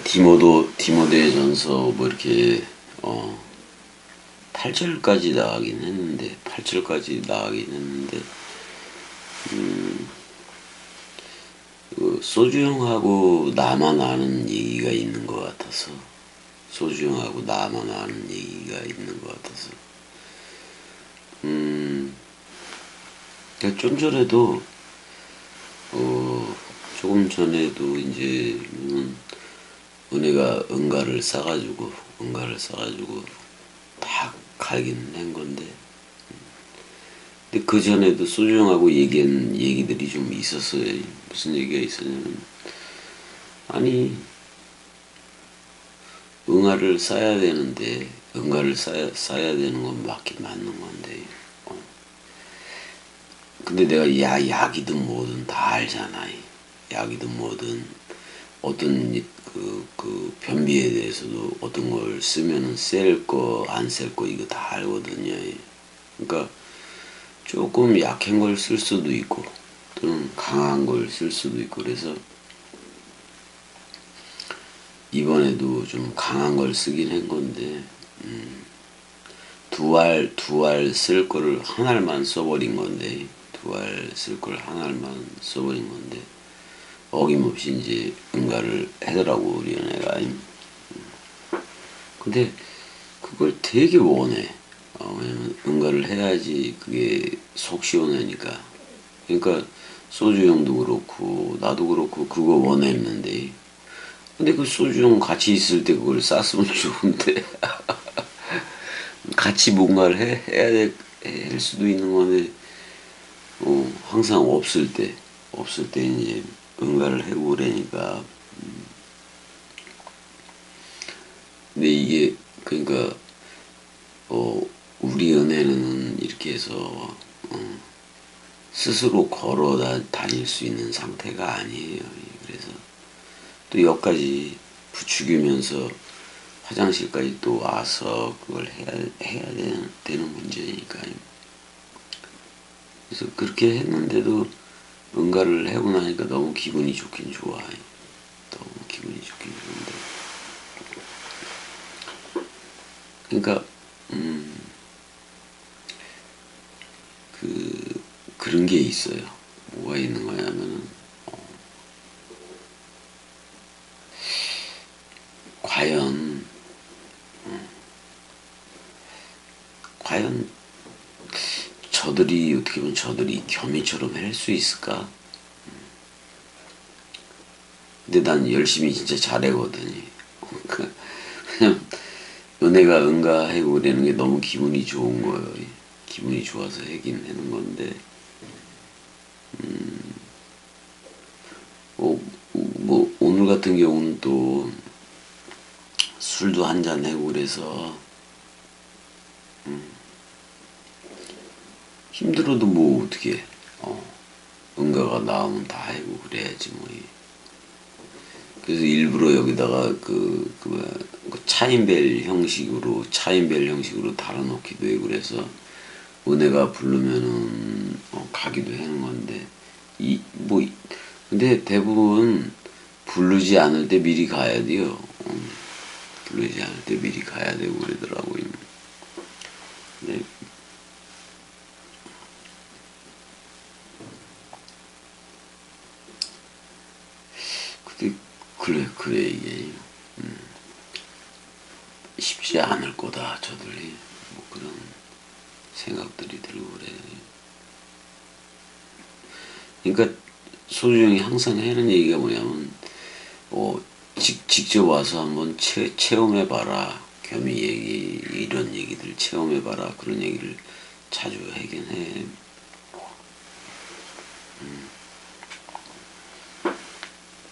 디모데전서 뭐 이렇게 8절까지 나가긴 했는데 8절까지 나가긴 했는데 소주 형하고 나만 아는 얘기가 있는 것 같아서 소주 형하고 나만 아는 얘기가 있는 것 같아서 좀 전에도 조금 전에도 이제 은혜가 응가를 싸가지고 다 갈긴 한 건데, 근데 그 전에도 소주형하고 얘기한 얘기들이 좀 있었어요. 무슨 얘기가 있었냐면, 아니 응아를 싸야 되는데 응가를 싸야 되는 건 맞긴 맞는 건데, 근데 내가 약이든 뭐든 다 알잖아. 약이든 뭐든 어떤 그 변비에 대해서도 어떤 걸 쓰면은 셀 거 안 셀 거 이거 다 알거든요. 그러니까 조금 약한 걸 쓸 수도 있고 또는 강한 걸 쓸 수도 있고, 그래서 이번에도 좀 강한 걸 쓰긴 한 건데, 두 알 쓸 거를 한 알만 써버린 건데, 두 알 쓸 걸 한 알만 써버린 건데, 어김없이 이제 응가를 하더라고 우리 연애가. 근데 그걸 되게 원해. 왜냐면 응가를 해야지 그게 속 시원하니까. 그러니까 소주형도 그렇고 나도 그렇고 그거 원했는데, 근데 그 소주형 같이 있을 때 그걸 쌌으면 좋은데 같이 뭔가를 할 수도 있는 건데, 항상 없을 때 이제 응가를 해고 그러니까. 근데 이게 그러니까 우리 연애는 이렇게 해서 스스로 걸어 다닐 수 있는 상태가 아니에요. 그래서 또 여기까지 부추기면서 화장실까지 또 와서 그걸 해야 되는 문제니까. 그래서 그렇게 했는데도 응가를 하고 나니까 너무 기분이 좋긴 좋아. 너무 기분이 좋긴 좋은데. 그러니까 그런 게 있어요. 뭐가 있는 거냐면은 과연 저들이 어떻게 보면 저들이 겸이처럼 할 수 있을까? 근데 난 열심히 진짜 잘하거든요. 그냥 은혜가 응가하고 그러는 게 너무 기분이 좋은 거예요. 기분이 좋아서 하긴 하는 건데, 뭐 오늘 같은 경우는 또 술도 한잔 하고 그래서 힘들어도 뭐 어떻게 응가가 나오면 다 하고 그래야지 뭐. 그래서 일부러 여기다가 차인벨 형식으로 달아놓기도 해. 그래서 은혜가 부르면은 가기도 하는 건데, 근데 대부분 부르지 않을 때 미리 가야 돼요. 부르지 않을 때 미리 가야 되고 그러더라고요. 네. 그래 이게 쉽지 않을 거다 저들이, 뭐 그런 생각들이 들고 그래. 그러니까 소주형이 항상 하는 얘기가 뭐냐면, 직접 와서 한번 체험해봐라. 겸이 이런 얘기들 체험해봐라. 그런 얘기를 자주 하긴 해.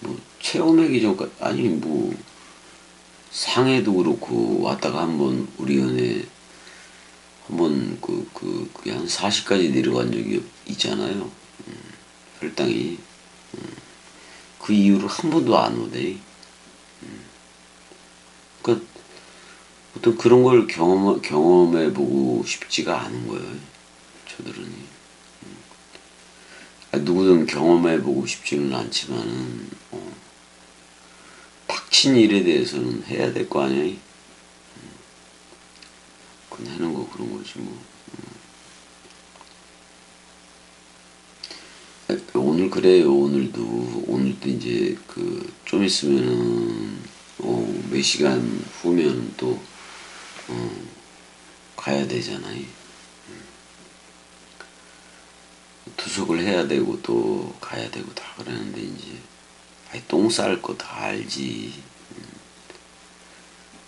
뭐 체험하기 전까지 아니 뭐 상해도 그렇고 왔다가 한번 우리 연애 한번 그게 한 40까지 내려간 적이 있잖아요. 혈당이. 그 이후로 한 번도 안 오대. 그러니까 어떤 그런 걸 경험해보고 싶지가 않은 거예요. 저들은. 누구든 경험해보고 싶지는 않지만은, 닥친 일에 대해서는 해야 될 거 아니야. 그건 하는 거 그런 거지 뭐. 오늘 그래요. 오늘도 이제 그 좀 있으면은 몇 시간 후면 또 가야 되잖아요. 투숙을 해야 되고 또 가야 되고 다 그러는데 이제 똥 쌀 거 다 알지.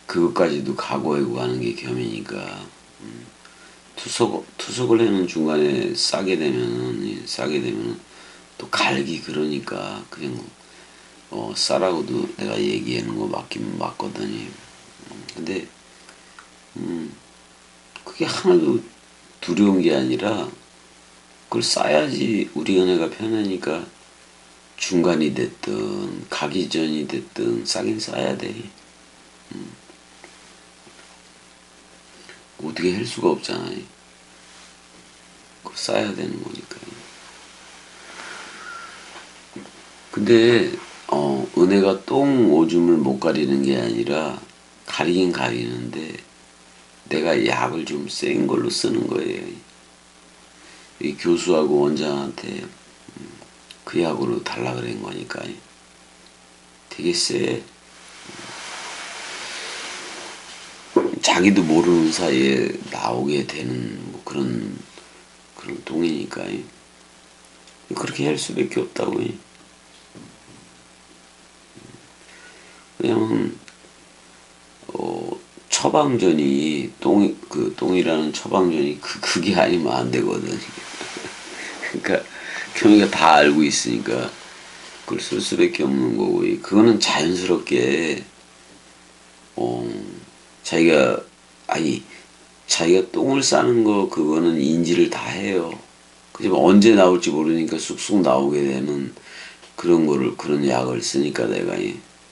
그것까지도 각오하고 하는 게 겸이니까 투석을 해는 중간에 싸게 되면은 또 갈기 그러니까 그냥 싸라고도 내가 얘기하는 거 맞긴 맞거든요. 근데 그게 하나도 두려운 게 아니라 그걸 싸야지 우리 은혜가 편하니까 중간이 됐든 가기 전이 됐든 싸긴 싸야 돼. 어떻게 할 수가 없잖아요. 그거 싸야 되는 거니까. 근데 은혜가 똥 오줌을 못 가리는 게 아니라 가리긴 가리는데 내가 약을 좀 센 걸로 쓰는 거예요. 이 교수하고 원장한테 그 약으로 달라 그런 거니까 되게 세. 자기도 모르는 사이에 나오게 되는 뭐 그런 똥이니까 그렇게 할 수밖에 없다고. 왜냐면 처방전이 똥이라는 처방전이 그게 아니면 안 되거든. 그러니까 교미가 다 알고 있으니까 그걸 쓸 수밖에 없는 거고 그거는 자연스럽게 자기가 자기가 똥을 싸는 거 그거는 인지를 다 해요. 그지만 언제 나올지 모르니까 쑥쑥 나오게 되는 그런 약을 쓰니까 내가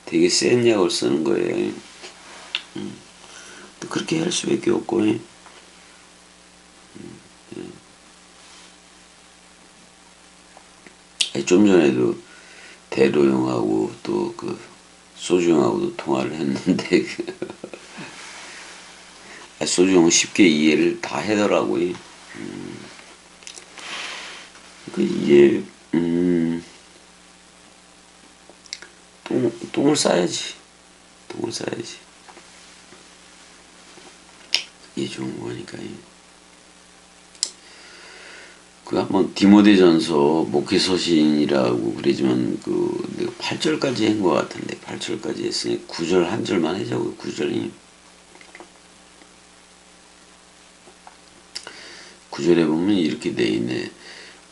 되게 센 약을 쓰는 거예요. 그렇게 할 수밖에 없고. 좀 전에도 대로 형하고 또 그 소주 형하고도 통화를 했는데 소주 형은 쉽게 이해를 다 하더라고요. 이게 똥을 싸야지. 똥을 싸야지. 이게 좋은 거니까요. 그 한번 디모데전서 목회서신이라고 그러지만 내가 8절까지 한 것 같은데 8절까지 했으니 9절 한 절만 해자고요. 9절이 9절에 보면 이렇게 돼 있네.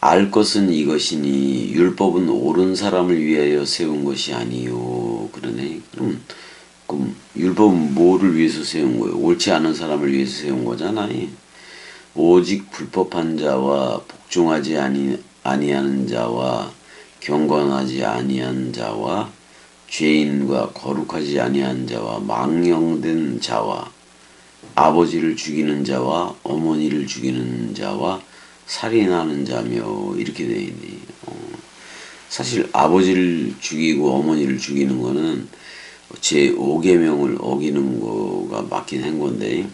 알 것은 이것이니 율법은 옳은 사람을 위하여 세운 것이 아니요. 그러네. 그럼 율법은 뭐를 위해서 세운 거예요? 옳지 않은 사람을 위해서 세운 거잖아요. 오직 불법한 자와 복종하지 아니하는 자와 경건하지 아니한 자와 죄인과 거룩하지 아니한 자와 망령된 자와 아버지를 죽이는 자와 어머니를 죽이는 자와 살인하는 자며 이렇게 되어 있네. 사실 아버지를 죽이고 어머니를 죽이는 거는 제 5계명을 어기는 거가 맞긴 한 건데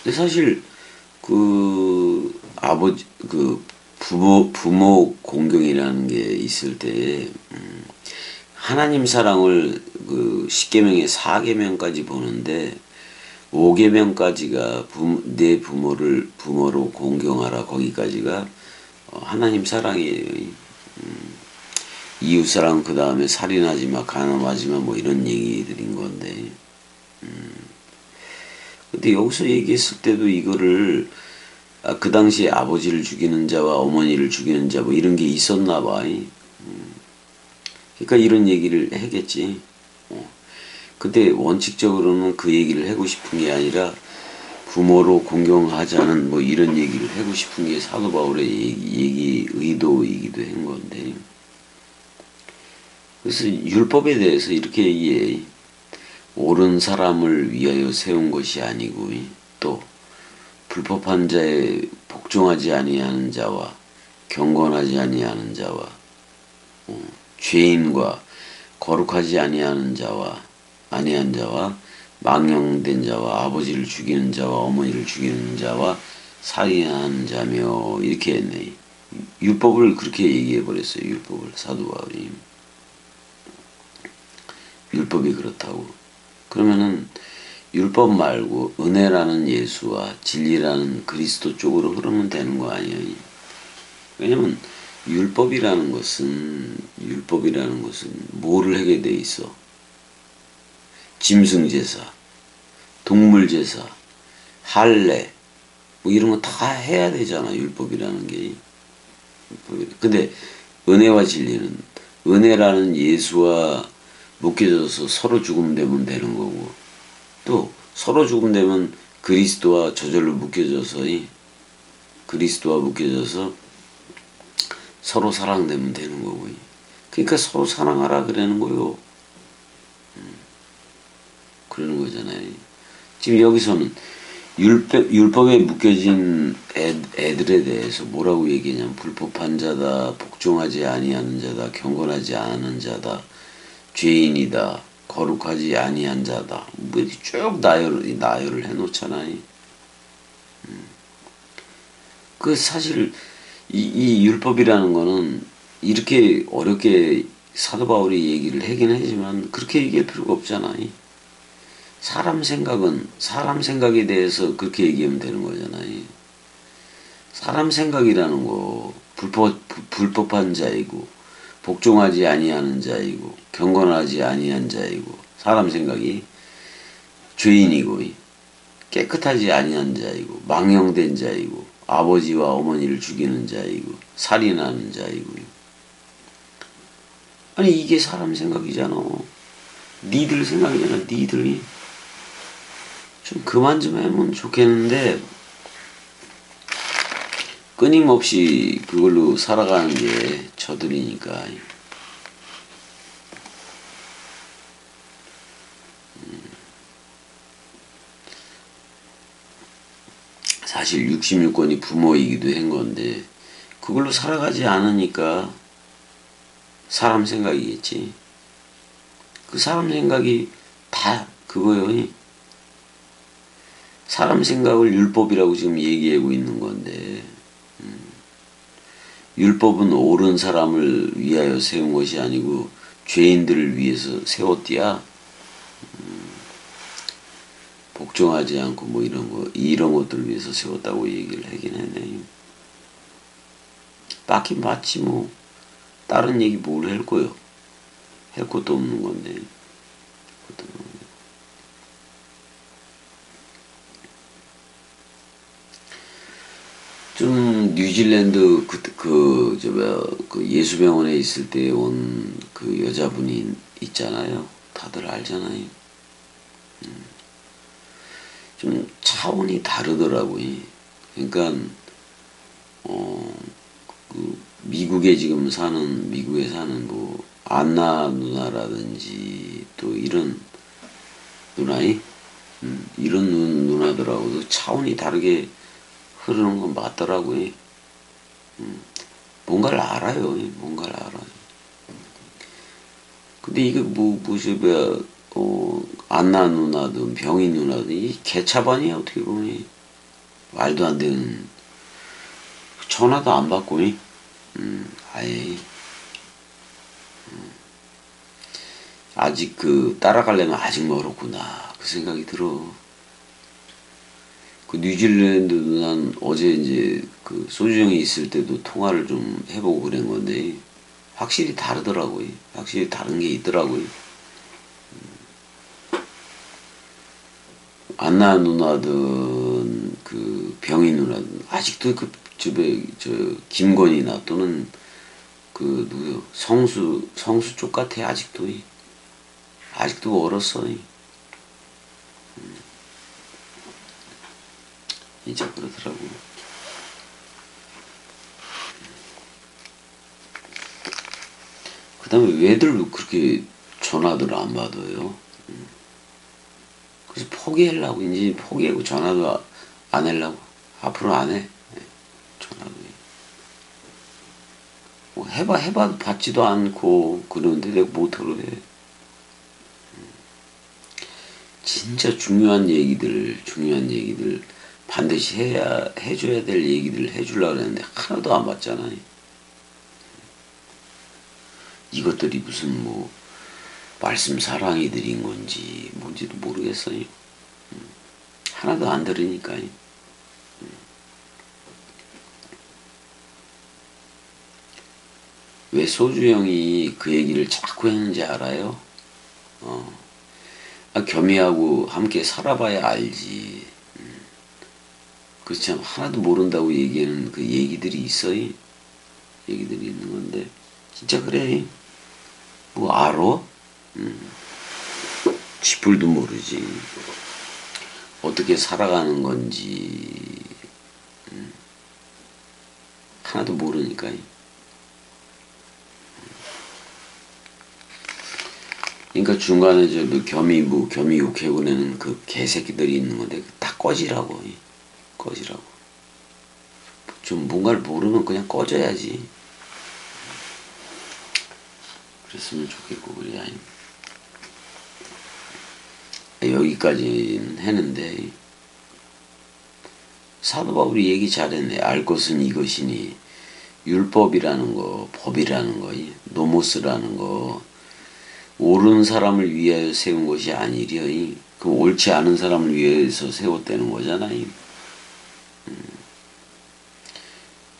근데 사실 부모 공경이라는 게 있을 때 하나님 사랑을 10계명에 4계명까지 보는데 5계명까지가 내 부모로 공경하라 거기까지가 하나님 사랑이에요. 이웃사랑 그 다음에 살인하지마 간음하지마 뭐 이런 얘기들인 건데 근데 여기서 얘기했을 때도 이거를 그 당시에 아버지를 죽이는 자와 어머니를 죽이는 자 뭐 이런 게 있었나 봐. 그러니까 이런 얘기를 하겠지. 근데 원칙적으로는 그 얘기를 하고 싶은 게 아니라 부모로 공경하자는 뭐 이런 얘기를 하고 싶은 게 사도 바울의 얘기 의도이기도 한 건데 그래서 율법에 대해서 이렇게 얘기해. 옳은 사람을 위하여 세운 것이 아니고 또 불법한 자에 복종하지 아니하는 자와 경건하지 아니하는 자와 죄인과 거룩하지 아니한 자와 망령된 자와 아버지를 죽이는 자와 어머니를 죽이는 자와 살인하는 자며 이렇게 했네. 율법을 그렇게 얘기해 버렸어요. 율법을 사도 바울이. 율법이 그렇다고. 그러면은 율법 말고 은혜라는 예수와 진리라는 그리스도 쪽으로 흐르면 되는 거 아니에요. 왜냐면 율법이라는 것은 뭐를 하게 돼 있어? 짐승제사, 동물제사, 할례 뭐 이런 거 다 해야 되잖아. 율법이라는 게. 근데 은혜와 진리는 은혜라는 예수와 묶여져서 서로 죽음되면 되는 거고, 또 서로 죽음되면 그리스도와 저절로 묶여져서 서로 사랑되면 되는 거고. 그러니까 서로 사랑하라 그러는 거요. 그러는 거잖아요. 지금 여기서는 율법에 묶여진 애들에 대해서 뭐라고 얘기하냐면 불법한 자다, 복종하지 아니하는 자다, 경건하지 않은 자다, 죄인이다, 거룩하지 아니한 자다. 뭐 쭉 나열을 해놓잖아요. 그 사실 이 율법이라는 거는 이렇게 어렵게 사도 바울이 얘기를 하긴 하지만 그렇게 얘기할 필요가 없잖아요. 사람 생각에 대해서 그렇게 얘기하면 되는 거잖아요. 사람 생각이라는 거 불법한 자이고 복종하지 아니하는 자이고 경건하지 아니한 자이고 사람 생각이 죄인이고 깨끗하지 아니한 자이고 망령된 자이고 아버지와 어머니를 죽이는 자이고 살인하는 자이고. 아니 이게 사람 생각이잖아. 니들 생각이잖아. 니들이 좀 그만 좀 하면 좋겠는데 끊임없이 그걸로 살아가는 게 저들이니까. 사실 66권이 부모이기도 한 건데 그걸로 살아가지 않으니까 사람 생각이겠지. 그 사람 생각이 다 그거요. 사람 생각을 율법이라고 지금 얘기하고 있는 건데, 율법은 옳은 사람을 위하여 세운 것이 아니고 죄인들을 위해서 세웠디야. 복종하지 않고 뭐 이런 것들을 위해서 세웠다고 얘기를 하긴 했네. 맞긴 맞지 뭐. 다른 얘기 뭘 할 거요? 할 것도 없는 건데. 좀 뉴질랜드 그 예수병원에 있을 때 온 그 여자분이 있잖아요. 다들 알잖아요. 좀 차원이 다르더라고요. 그러니까 그 미국에 사는 뭐 안나 누나라든지 또 이런 누나이 이런 누나들하고도 차원이 다르게 흐르는 건 맞더라고요. 뭔가를 알아요. 뭔가를 알아요. 근데 이게 안나 누나든 병희 누나든 이 개차반이야 어떻게 보면. 말도 안 되는. 전화도 안 받고 아예 아직 그 따라가려면 아직 멀었구나 그 생각이 들어. 그 뉴질랜드 난 어제 이제 그 소주형이 있을 때도 통화를 좀 해보고 그런 건데 확실히 다르더라고요. 확실히 다른 게 있더라고요. 안나 누나든 그 병희 누나든 아직도 그 집에 저 김건희나 또는 그 누구요 성수 쪽 같아. 아직도 얼었어. 진짜 그러더라고. 그 다음에 왜들 그렇게 전화들 안 받아요? 그래서 포기하려고 이제 포기하고 전화도 안 하려고. 앞으로 안 해. 전화도. 뭐 해봐도 받지도 않고 그러는데 내가 못하러 해. 진짜 중요한 얘기들 반드시 해줘야 될 얘기들 해주려고 그랬는데 하나도 안 받잖아요. 이것들이 무슨 뭐 말씀 사랑이 들인 건지 뭔지도 모르겠어요. 하나도 안 들으니까요. 왜 소주 형이 그 얘기를 자꾸 했는지 알아요? 겸이하고 함께 살아봐야 알지. 그렇지 않으면 하나도 모른다고 얘기하는 그 얘기들이 있어요. 얘기들이 있는 건데 진짜 그래. 뭐 알아? 쥐뿔도 모르지. 어떻게 살아가는 건지 하나도 모르니까. 그러니까 중간에 겸이 욕해보내는 그 개새끼들이 있는 건데 다 꺼지라고. 꺼지라고. 좀 뭔가를 모르면 그냥 꺼져야지. 그랬으면 좋겠고 그래야. 여기까지는 했는데 사도 바울이 얘기 잘했네. 알 것은 이것이니 율법이라는 거, 법이라는 거, 노모스라는 거 옳은 사람을 위하여 세운 것이 아니려. 그 옳지 않은 사람을 위해서 세웠다는 거잖아요.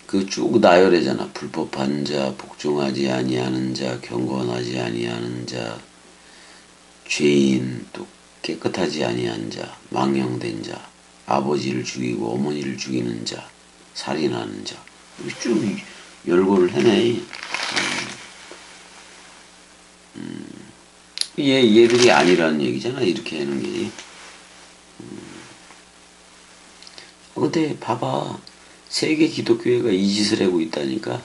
그 쭉 나열하잖아. 불법한 자, 복종하지 아니하는 자, 경건하지 아니하는 자, 죄인, 또 깨끗하지 아니한 자, 망령된 자, 아버지를 죽이고 어머니를 죽이는 자, 살인하는 자. 쭉 열거를 해내. 얘들이 아니라는 얘기잖아. 이렇게 하는 게. 근데 봐봐. 세계 기독교회가 이 짓을 하고 있다니까.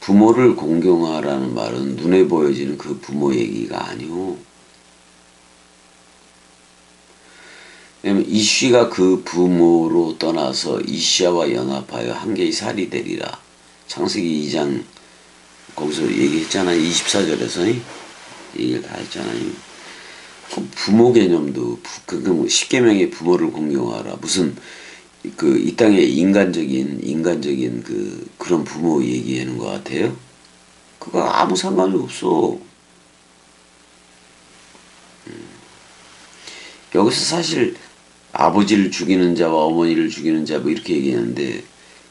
부모를 공경하라는 말은 눈에 보여지는 그 부모 얘기가 아니오. 왜냐면 이씨가 그 부모로 떠나서 이씨와 연합하여 한 개의 살이 되리라. 창세기 2장 거기서 얘기했잖아요. 24절에서 얘기를 다 했잖아요. 그 부모 개념도 뭐 10계명의 부모를 공경하라. 무슨 그 이 땅의 인간적인 그런 부모 얘기하는 것 같아요. 그거 아무 상관이 없어. 여기서 사실 아버지를 죽이는 자와 어머니를 죽이는 자 뭐 이렇게 얘기하는데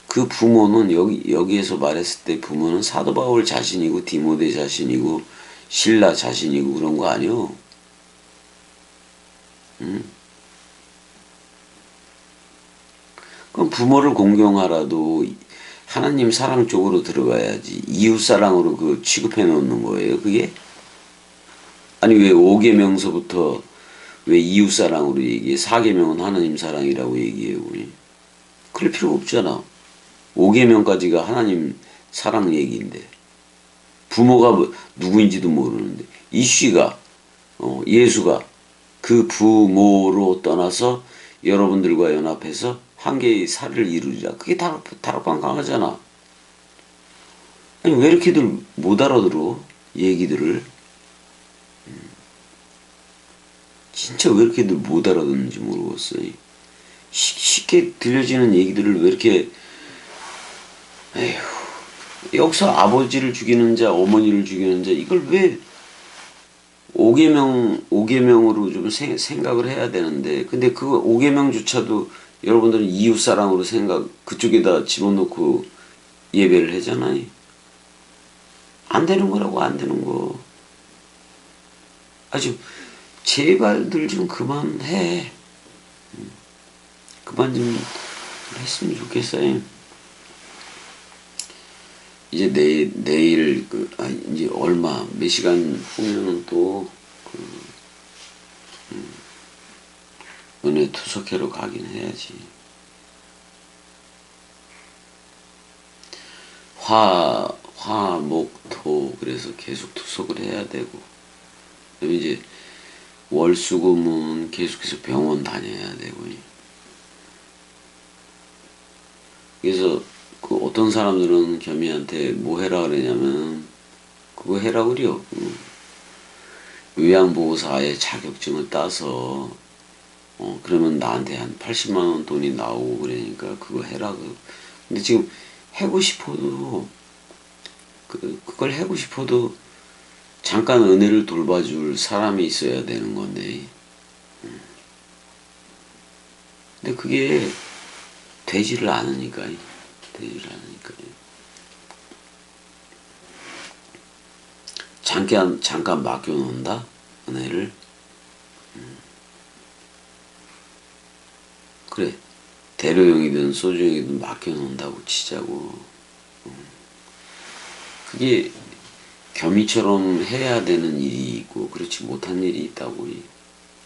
그 부모는 여기에서 말했을 때 부모는 사도 바울 자신이고 디모데 자신이고 신라 자신이고 그런 거 아니요. 그럼 부모를 공경하라도 하나님 사랑 쪽으로 들어가야지. 이웃 사랑으로 그 취급해 놓는 거예요, 그게? 아니 왜 5계명서부터 왜 이웃 사랑으로 얘기해? 4계명은 하나님 사랑이라고 얘기해요, 우리. 그럴 필요 없잖아. 5계명까지가 하나님 사랑 얘기인데. 부모가 누구인지도 모르는데. 이씨가, 예수가 그 부모로 떠나서 여러분들과 연합해서 한 개의 살을 이루리라. 그게 다락방강하잖아. 아니 왜 이렇게들 못 알아들어? 얘기들을. 진짜 왜 이렇게들 못 알아듣는지 모르겠어요. 쉽게 들려지는 얘기들을 왜 이렇게 에휴. 여기서 아버지를 죽이는 자, 어머니를 죽이는 자 이걸 왜 5계명으로 좀 생각을 해야 되는데 근데 그 5계명조차도 여러분들은 이웃사랑으로 그쪽에다 집어넣고 예배를 하잖아요. 안 되는 거라고 안 되는 거. 아주 제발들 좀 그만해. 그만 좀 했으면 좋겠어요. 이제 내일 이제 몇 시간 후면은 또 은혜 투석회로 가긴 해야지. 목토 그래서 계속 투석을 해야 되고 그다음에 이제 월수금은 계속해서 병원 다녀야 되고 그래서 그 어떤 어떤 사람들은 겸이한테 뭐 해라 그러냐면 그거 해라 그래요. 요양보호사의 자격증을 따서 그러면 나한테 한 80만 원 돈이 나오고 그러니까 그거 해라. 근데 지금 하고 싶어도 그걸 하고 싶어도 잠깐 은혜를 돌봐줄 사람이 있어야 되는 건데 근데 그게 되지를 않으니까 잠깐 맡겨놓는다 은혜를. 그래 대로용이든 소주용이든 맡겨놓는다고 치자고. 그게 겸이처럼 해야 되는 일이 있고 그렇지 못한 일이 있다고.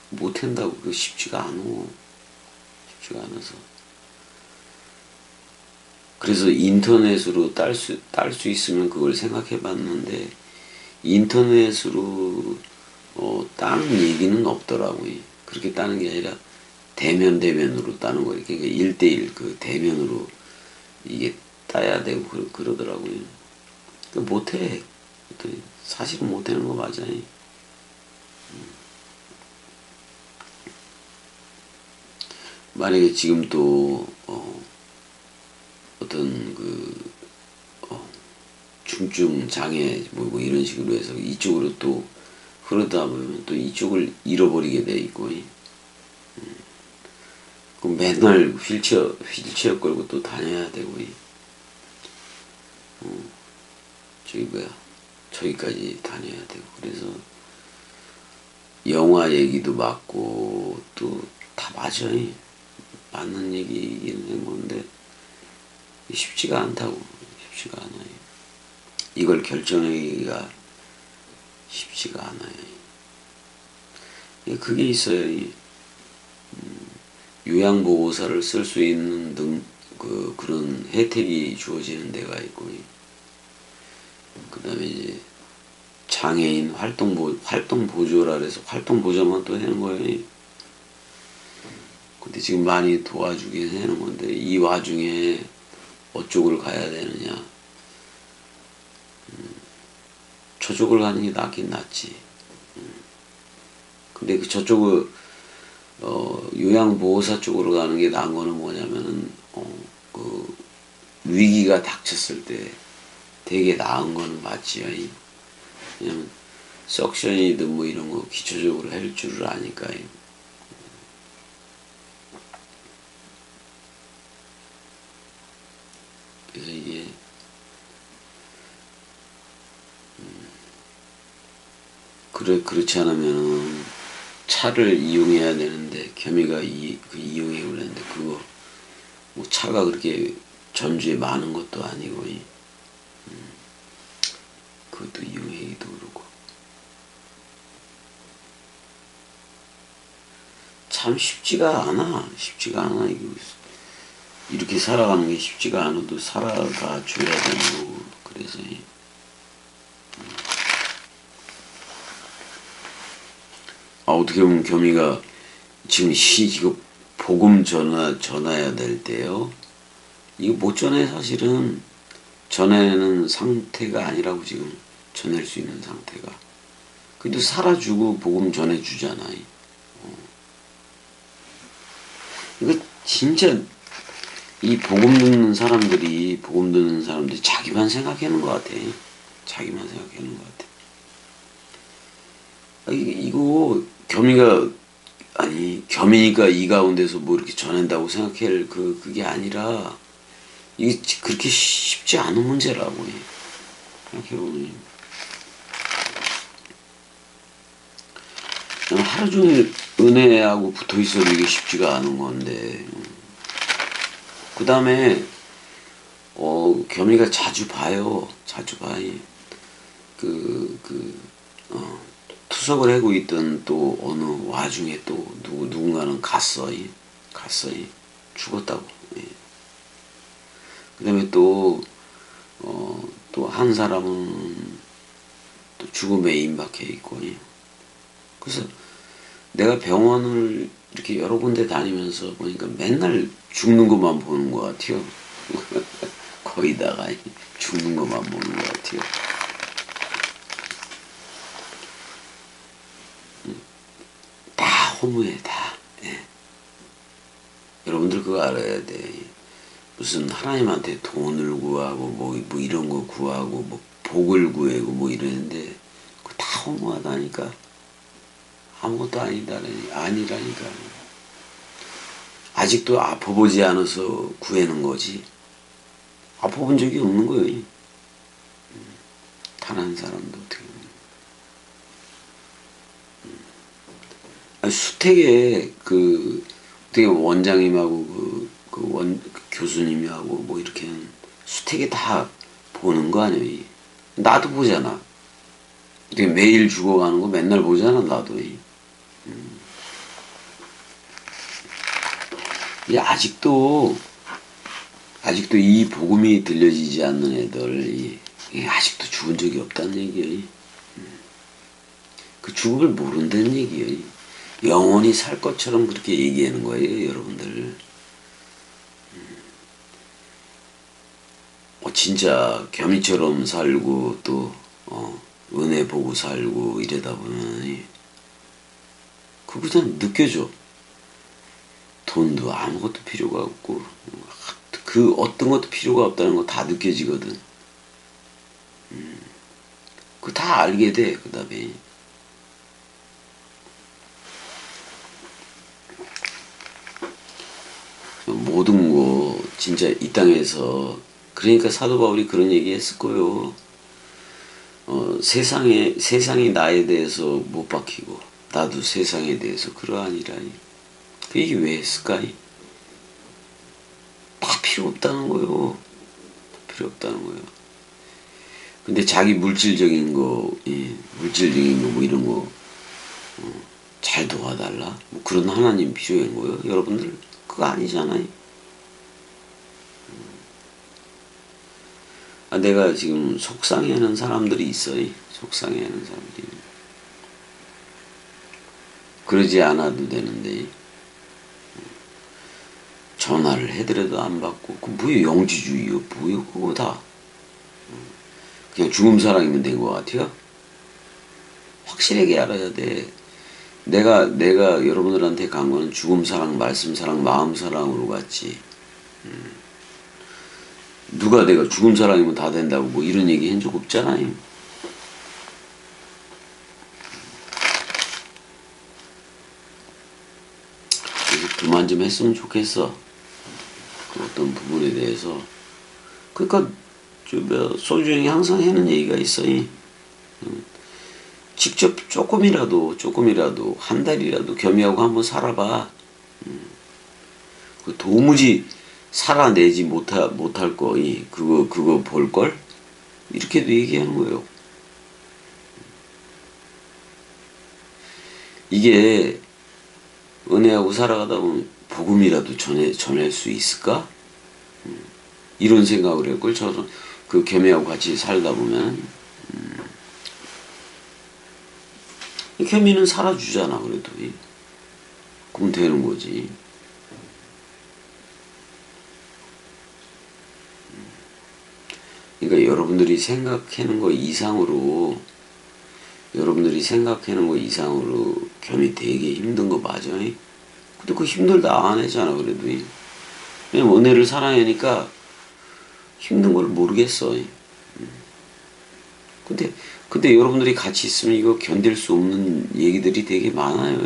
못한다고. 그거 쉽지가 않아서. 그래서 인터넷으로 딸 수 있으면 그걸 생각해 봤는데 인터넷으로 따는 얘기는 없더라고요. 그렇게 따는 게 아니라 대면으로 따는 거예요. 그러니까 1대1 그 대면으로 이게 따야 되고 그러더라고요. 못해. 사실은 못하는 거 맞아요. 만약에 지금 또 어떤 중증 장애 뭐 이런 식으로 해서 이쪽으로 또 흐르다 보면 또 이쪽을 잃어버리게 돼 있고 그럼 맨날 휠체어 끌고 또 다녀야 되고 저기까지 다녀야 되고 그래서 영화 얘기도 맞고 또 다 맞아요. 맞는 얘기는 건데 쉽지가 않다고. 쉽지가 않아요. 이걸 결정하기가 쉽지가 않아요. 그게 있어요. 요양보호사를 쓸 수 있는 그런 혜택이 주어지는 데가 있고 그 다음에 이제 장애인 활동보조라 그래서 활동보조만 또 하는 거예요. 근데 지금 많이 도와주긴 하는 건데 이 와중에 어쪽을 가야 되느냐. 저쪽을 가는 게 낫긴 낫지. 근데 저쪽을 요양보호사 쪽으로 가는 게 나은 거는 뭐냐면은 그 위기가 닥쳤을 때 되게 나은 거는 맞지요. 왜냐면 석션이든 뭐 이런 거 기초적으로 할 줄을 아니까요. 그래서 이게 그렇지 않으면 차를 이용해야 되는데 겸이가 이용해 오려는데 그거 뭐 차가 그렇게 전주에 많은 것도 아니고 그것도 이용하기도 그렇고 참 쉽지가 않아. 이렇게 살아가는 게 쉽지가 않아도 살아가 줘야 되고 그래서 어떻게 보면 겸이가 지금 이거 복음 전해야 될 때요. 이거 못 전해. 사실은 전해는 상태가 아니라고. 지금 전할 수 있는 상태가. 그래도 살아주고 복음 전해주잖아. 이거 진짜 이 복음 듣는 사람들이 자기만 생각하는 것 같아. 자기만 생각하는 것 같아. 이거 겸이니까 이 가운데서 뭐 이렇게 전한다고 생각할 그게 아니라 이게 그렇게 쉽지 않은 문제라고 생각해보면. 하루 종일 은혜하고 붙어 있어도 이게 쉽지가 않은 건데 그 다음에 겸이가 자주 봐요. 투석을 하고 있던 또 어느 와중에 또 누군가는 갔어요. 죽었다고. 그 다음에 또 한 사람은 또 죽음에 임박해 있고. 그래서 내가 병원을 이렇게 여러 군데 다니면서 보니까 맨날 죽는 것만 보는 것 같아요. 거의다가 죽는 것만 보는 것 같아요. 다 허무해, 다. 예. 여러분들 그거 알아야 돼. 무슨 하나님한테 돈을 구하고 뭐 이런 거 구하고 뭐 복을 구하고 뭐 이러는데 그거 다 허무하다니까. 아무것도 아니라니까. 아직도 아파보지 않아서 구하는 거지. 아파본 적이 없는 거예요. 단 한 사람도 어떻게 보면. 수택에 어떻게 원장님하고 그 교수님하고 뭐 이렇게 수택에 다 보는 거 아니에요. 나도 보잖아. 어떻게 매일 죽어가는 거 맨날 보잖아, 나도. 아직도 이 복음이 들려지지 않는 애들, 아직도 죽은 적이 없다는 얘기예요. 그 죽음을 모른다는 얘기예요. 영원히 살 것처럼 그렇게 얘기하는 거예요, 여러분들. 진짜 겸이처럼 살고 또 은혜 보고 살고 이러다 보면 그거 그냥 느껴져. 돈도 아무것도 필요가 없고 그 어떤 것도 필요가 없다는 거 다 느껴지거든. 그거 다 알게 돼, 그 다음에. 모든 거 진짜 이 땅에서 그러니까 사도 바울이 그런 얘기 했을 거요. 세상이 나에 대해서 못 박히고 나도 세상에 대해서 그러하니라. 그 얘기 왜 했을까? 다 필요 없다는 거요. 필요 없다는 거요. 근데 자기 물질적인 거 뭐 이런 거 잘 도와달라. 뭐 그런 하나님 필요한 거요. 여러분들 그거 아니잖아요. 내가 지금 속상해하는 사람들이 있어요. 속상해하는 사람들이. 그러지 않아도 되는데 전화를 해드려도 안 받고 그 뭐예요? 영지주의요? 뭐예요? 그거 다 그냥 죽음 사랑이면 된 것 같아요. 확실하게 알아야 돼. 내가 여러분들한테 간 거는 죽음 사랑, 말씀 사랑, 마음 사랑으로 갔지. 누가 내가 죽음 사랑이면 다 된다고 뭐 이런 얘기 한 적 없잖아요. 그래서 그만 좀 했으면 좋겠어. 그 어떤 부분에 대해서. 그러니까 소주 형이 항상 하는 얘기가 있어요. 직접 조금이라도 한 달이라도 겸이하고 한번 살아봐. 그 도무지 살아내지 못할 거, 그거 볼 걸? 이렇게도 얘기하는 거예요. 이게 은혜하고 살아가다 보면 복음이라도 전할 수 있을까? 이런 생각을 했걸. 저는 그 겸이하고 같이 살다 보면 겸이는 살아주잖아. 그래도 그럼 되는 거지. 그러니까 여러분들이 생각하는 거 이상으로 겸이 되게 힘든 거 맞아. 근데 그 힘들다 안 하잖아. 그래도 왜냐면 은혜를 사랑하니까 힘든 걸 모르겠어. 근데 여러분들이 같이 있으면 이거 견딜 수 없는 얘기들이 되게 많아요.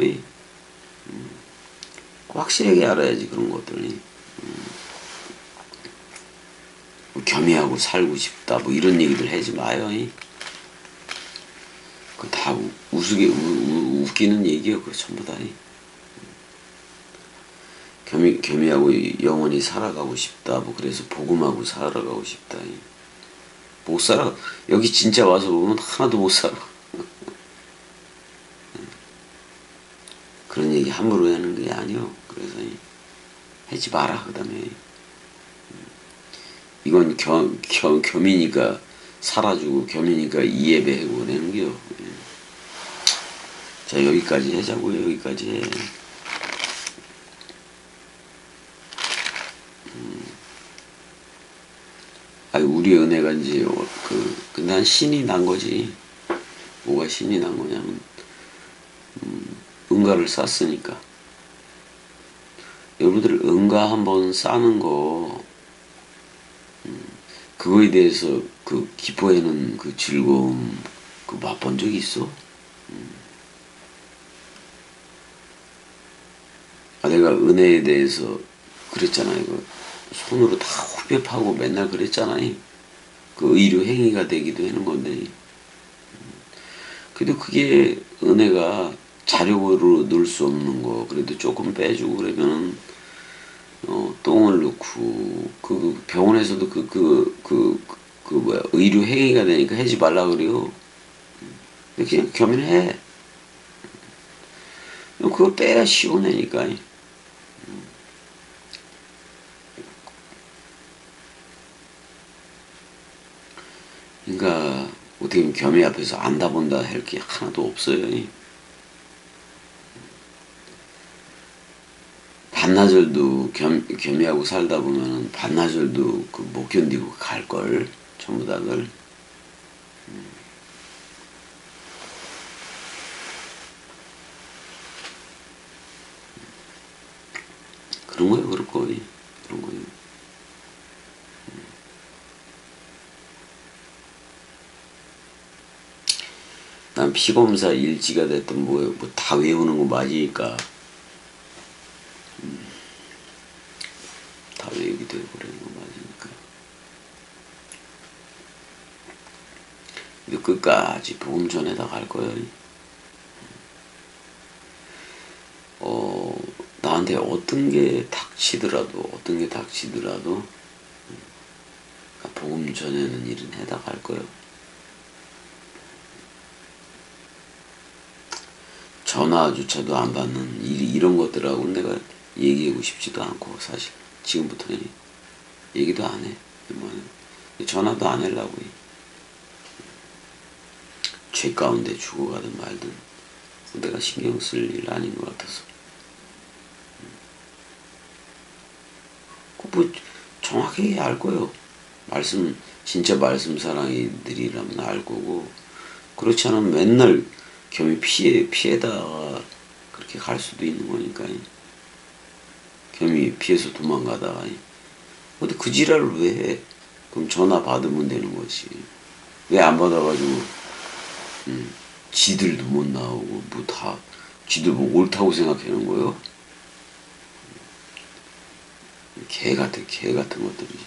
확실하게 알아야지 그런 것들이. 겸이하고 살고 싶다 뭐 이런 얘기들 하지 마요. 그 다 웃기는 얘기예요. 그 전부 다. 겸이하고 영원히 살아가고 싶다. 뭐 그래서 복음하고 살아가고 싶다. 못 살아. 여기 진짜 와서 보면 하나도 못 살아. 그런 얘기 함부로 하는 게 아니요. 그래서 하지 마라. 그 다음에 이건 겸이니까 살아주고 겸이니까 이예배하고 그러는겨. 자, 여기까지 하자고요. 여기까지 해. 아니 우리 은혜가 이제 난 신이 난 거지. 뭐가 신이 난 거냐면 은가를 쌌으니까. 여러분들 은가 한번 싸는 거 그거에 대해서 그 기뻐하는 그 즐거움 그 맛본 적이 있어? 내가 은혜에 대해서 그랬잖아요. 손으로 다 후벼 파고 맨날 그랬잖아요. 그 의료 행위가 되기도 하는 건데. 그래도 그게 은혜가 자력으로 넣을 수 없는 거 그래도 조금 빼주고 그러면 똥을 넣고 그 병원에서도 뭐야 의료 행위가 되니까 하지 말라 그래요. 그냥 겸연해. 그거 빼야 시원하니까. 그러니까 어떻게 보면 겸해 앞에서 안다 본다 할 게 하나도 없어요. 반나절도 겸해하고 살다 보면은 반나절도 그 못 견디고 갈걸 전부 다들. 그런 거예요, 그럴 거예요. 그런 거예요. 난 피검사 일지가 됐든 뭐 다 외우는 거 맞으니까 다 외우기도 하고 그러는 거 맞으니까. 근데 끝까지 복음 전에다 갈 거예요. 나한테 어떤 게 닥치더라도 복음 전에는 일은 해다 갈 거예요. 전화조차도 안 받는 이런 것들하고 내가 얘기하고 싶지도 않고 사실 지금부터는 얘기도 안 해. 전화도 안 하려고 해. 죄 가운데 죽어가든 말든 내가 신경 쓸 일 아닌 것 같아서. 뭐 정확하게 알 거예요. 진짜 말씀 사랑이들이라면 알 거고, 그렇지 않으면 맨날 겸이 피해다가 그렇게 갈 수도 있는 거니까. 겸이 피해서 도망가다가. 근데 그 지랄을 왜 해? 그럼 전화 받으면 되는 거지. 왜 안 받아가지고, 지들도 못 나오고, 지들 뭐 옳다고 생각하는 거예요? 개 같은 것들이지.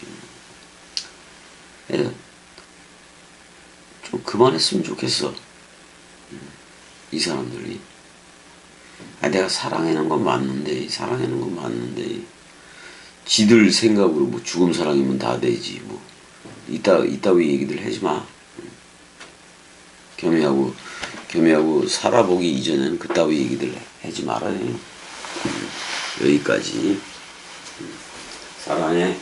좀 그만했으면 좋겠어. 이 사람들이. 내가 사랑하는 건 맞는데, 지들 생각으로 뭐 죽음 사랑이면 다 되지. 뭐, 이따위 얘기들 하지 마. 겸해하고 살아보기 이전에는 그따위 얘기들 하지 말아요. 여기까지. 사랑해.